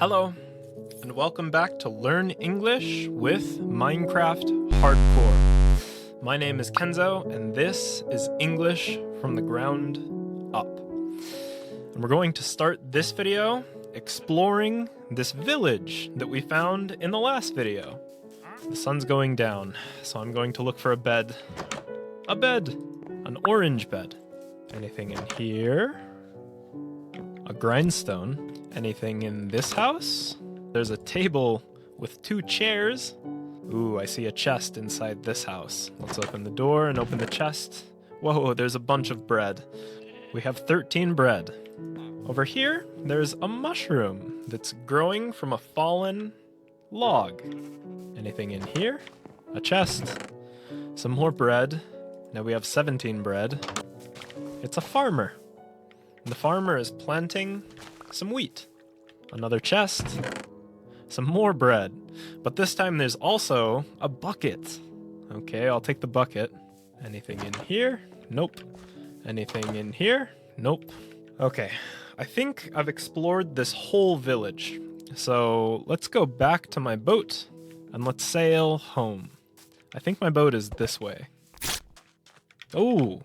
Hello, and welcome back to Learn English with Minecraft Hardcore. My name is Kenzo, and this is English from the ground up. And we're going to start this video exploring this village that we found in the last video. The sun's going down, so I'm going to look for a bed. A bed! An orange bed. Anything in here? A grindstone. Anything in this house? There's a table with 2 chairs. Ooh, I see a chest inside this house. Let's open the door and open the chest. Whoa, there's a bunch of bread. We have 13 bread. Over here, there's a mushroom that's growing from a fallen log. Anything in here? A chest. Some more bread. Now we have 17 bread. It's a farmer. The farmer is planting some wheat. Another chest. Some more bread. But this time there's also a bucket. Okay, I'll take the bucket. Anything in here? Nope. Anything in here? Nope. Okay, I think I've explored this whole village. So let's go back to my boat and let's sail home. I think my boat is this way. Oh,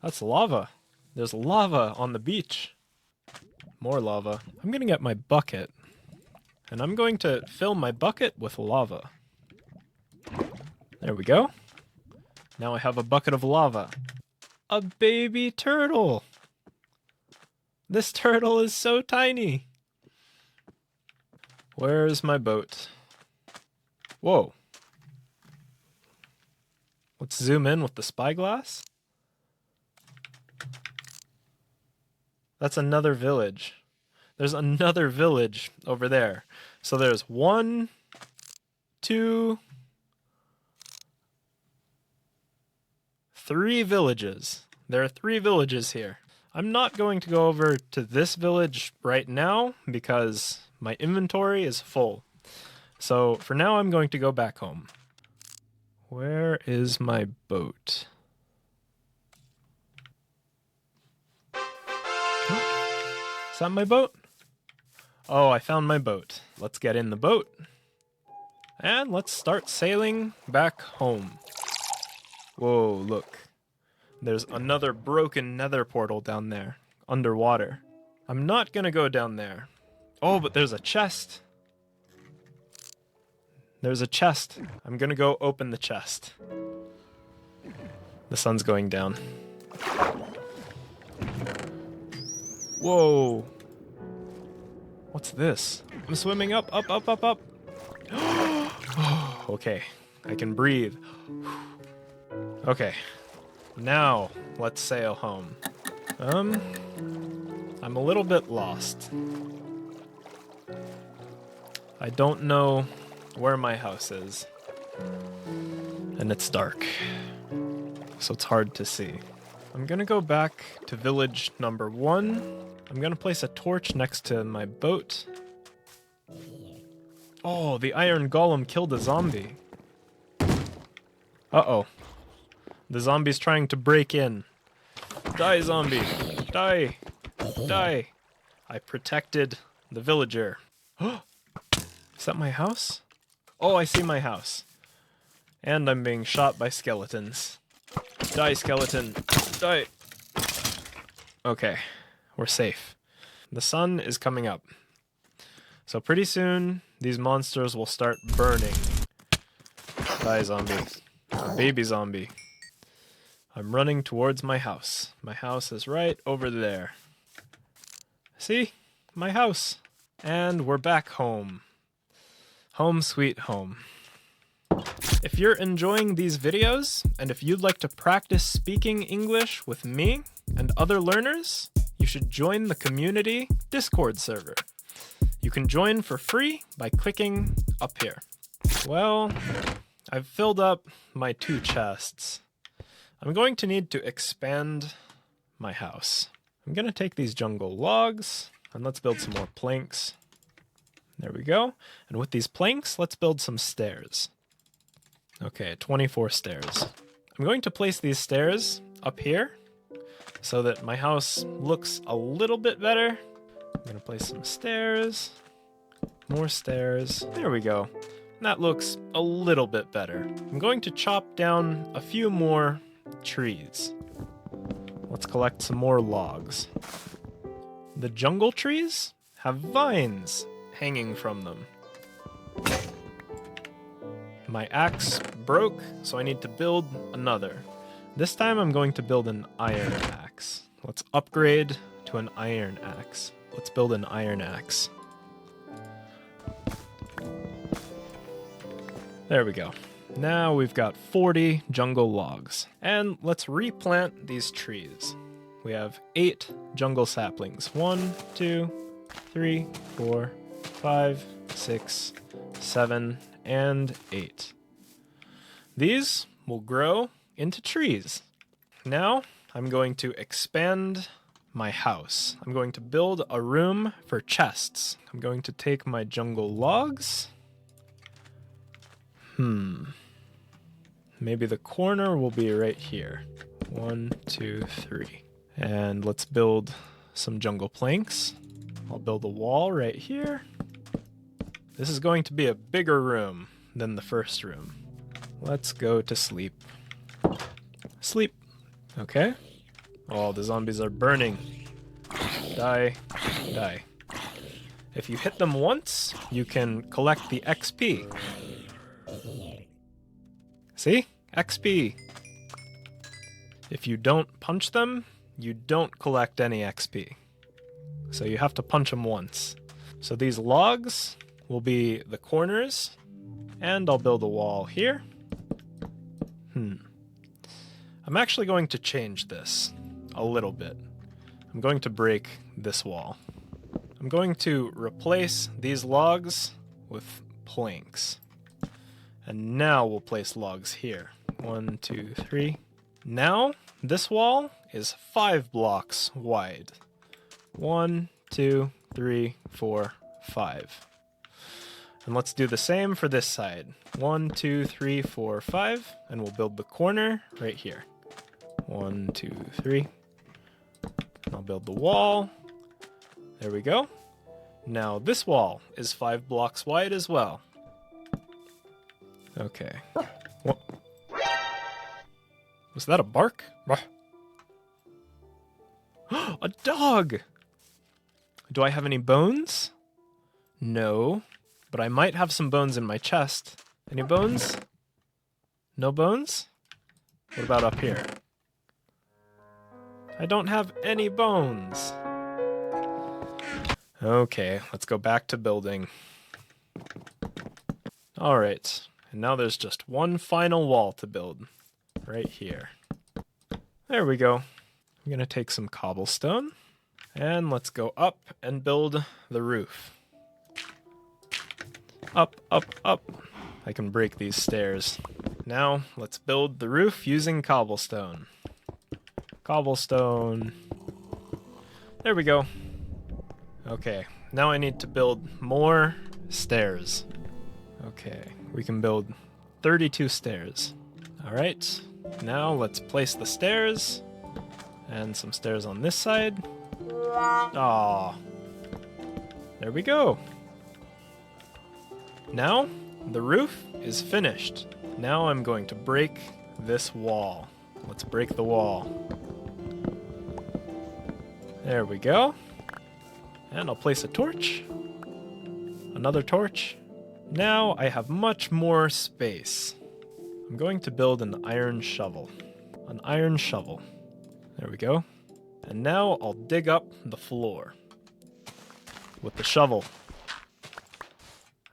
that's lava. There's lava on the beach. More lava. I'm gonna get my bucket. And I'm going to fill my bucket with lava. There we go. Now I have a bucket of lava. A baby turtle! This turtle is so tiny! Where's my boat? Whoa. Let's zoom in with the spyglass. That's another village. There's another village over there. So there's 1, 2, 3 villages. There are 3 villages here. I'm not going to go over to this village right now because my inventory is full. So for now, I'm going to go back home. Where is my boat? Is that my boat? Oh, I found my boat. Let's get in the boat. And let's start sailing back home. Whoa, look. There's another broken nether portal down there, underwater. I'm not gonna go down there. Oh, but there's a chest. There's a chest. I'm gonna go open the chest. The sun's going down. Whoa. What's this? I'm swimming up. Okay, I can breathe. Okay, now let's sail home. I'm a little bit lost. I don't know where my house is. And it's dark, so it's hard to see. I'm gonna go back to village number 1. I'm gonna place a torch next to my boat. Oh, the iron golem killed a zombie. Uh-oh. The zombie's trying to break in. Die, zombie! Die! Die! I protected the villager. Is that my house? Oh, I see my house. And I'm being shot by skeletons. Die, skeleton! Die! Okay, we're safe. The sun is coming up. So pretty soon, these monsters will start burning. Die, zombie. A baby zombie. I'm running towards my house. My house is right over there. See? My house. And we're back home. Home sweet home. If you're enjoying these videos, and if you'd like to practice speaking English with me and other learners, you should join the community Discord server. You can join for free by clicking up here. Well, I've filled up my 2 chests. I'm going to need to expand my house. I'm going to take these jungle logs, and let's build some more planks. There we go. And with these planks, let's build some stairs. Okay, 24 stairs. I'm going to place these stairs up here so that my house looks a little bit better. I'm going to place some stairs. More stairs. There we go. That looks a little bit better. I'm going to chop down a few more trees. Let's collect some more logs. The jungle trees have vines hanging from them. My axe broke, so I need to build another. This time I'm going to build an iron axe. Let's upgrade to an iron axe. Let's build an iron axe. There we go. Now we've got 40 jungle logs. And let's replant these trees. We have 8 jungle saplings. 1, 2, 3, 4, 5, 6, 7, and 8. These will grow into trees. Now I'm going to expand my house. I'm going to build a room for chests. I'm going to take my jungle logs. Maybe the corner will be right here. 1, 2, 3. And let's build some jungle planks. I'll build a wall right here. This is going to be a bigger room than the first room. Let's go to sleep. Sleep. Okay. Oh, the zombies are burning. Die. Die. If you hit them once, you can collect the XP. See? XP. If you don't punch them, you don't collect any XP. So you have to punch them once. So these logs will be the corners, and I'll build a wall here. I'm actually going to change this a little bit. I'm going to break this wall. I'm going to replace these logs with planks. And now we'll place logs here. 1, 2, 3. Now, this wall is 5 blocks wide. 1, 2, 3, 4, 5. And let's do the same for this side. 1, 2, 3, 4, 5. And we'll build the corner right here. 1, 2, 3. And I'll build the wall. There we go. Now this wall is 5 blocks wide as well. Okay. What? Was that a bark? A dog! Do I have any bones? No. But I might have some bones in my chest. Any bones? No bones? What about up here? I don't have any bones. Okay, let's go back to building. Alright, and now there's just one final wall to build. Right here. There we go. I'm gonna take some cobblestone. And let's go up and build the roof. Up, up, up. I can break these stairs. Now, let's build the roof using cobblestone. Cobblestone. There we go. Okay, now I need to build more stairs. Okay, we can build 32 stairs. Alright, now let's place the stairs. And some stairs on this side. Aww. There we go. Now, the roof is finished. Now I'm going to break this wall. Let's break the wall. There we go. And I'll place a torch. Another torch. Now I have much more space. I'm going to build an iron shovel. An iron shovel. There we go. And now I'll dig up the floor with the shovel.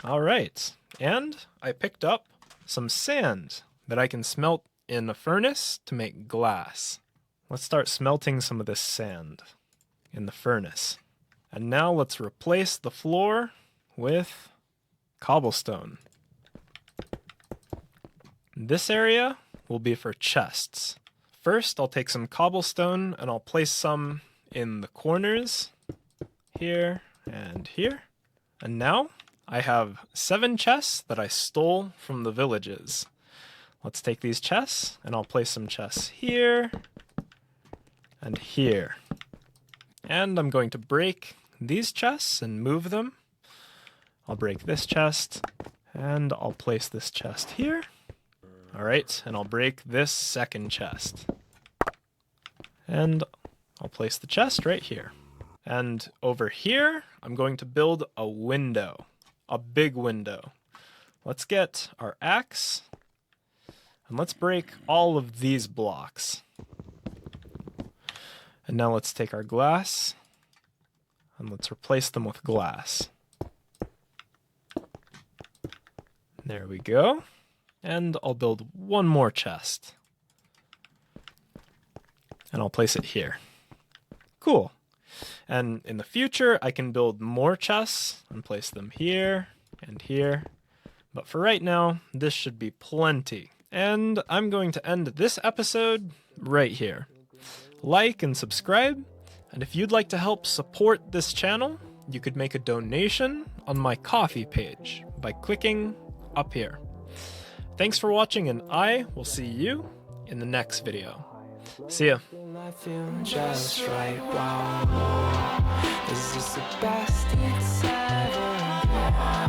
All right, and I picked up some sand that I can smelt in a furnace to make glass. Let's start smelting some of this sand in the furnace. And now let's replace the floor with cobblestone. This area will be for chests. First, I'll take some cobblestone and I'll place some in the corners, here and here. And now I have 7 chests that I stole from the villages. Let's take these chests and I'll place some chests here and here. And I'm going to break these chests and move them. I'll break this chest, and I'll place this chest here. All right, and I'll break this second chest. And I'll place the chest right here. And over here, I'm going to build a window, a big window. Let's get our axe, and let's break all of these blocks. And now let's take our glass, and let's replace them with glass. There we go. And I'll build one more chest. And I'll place it here. Cool. And in the future, I can build more chests and place them here and here. But for right now, this should be plenty. And I'm going to end this episode right here. Like and subscribe. And if you'd like to help support this channel, you could make a donation on my Ko-fi page by clicking up here. Thanks for watching, and I will see you in the next video. See ya. I feel just right. Wow. Is this the best it's ever been?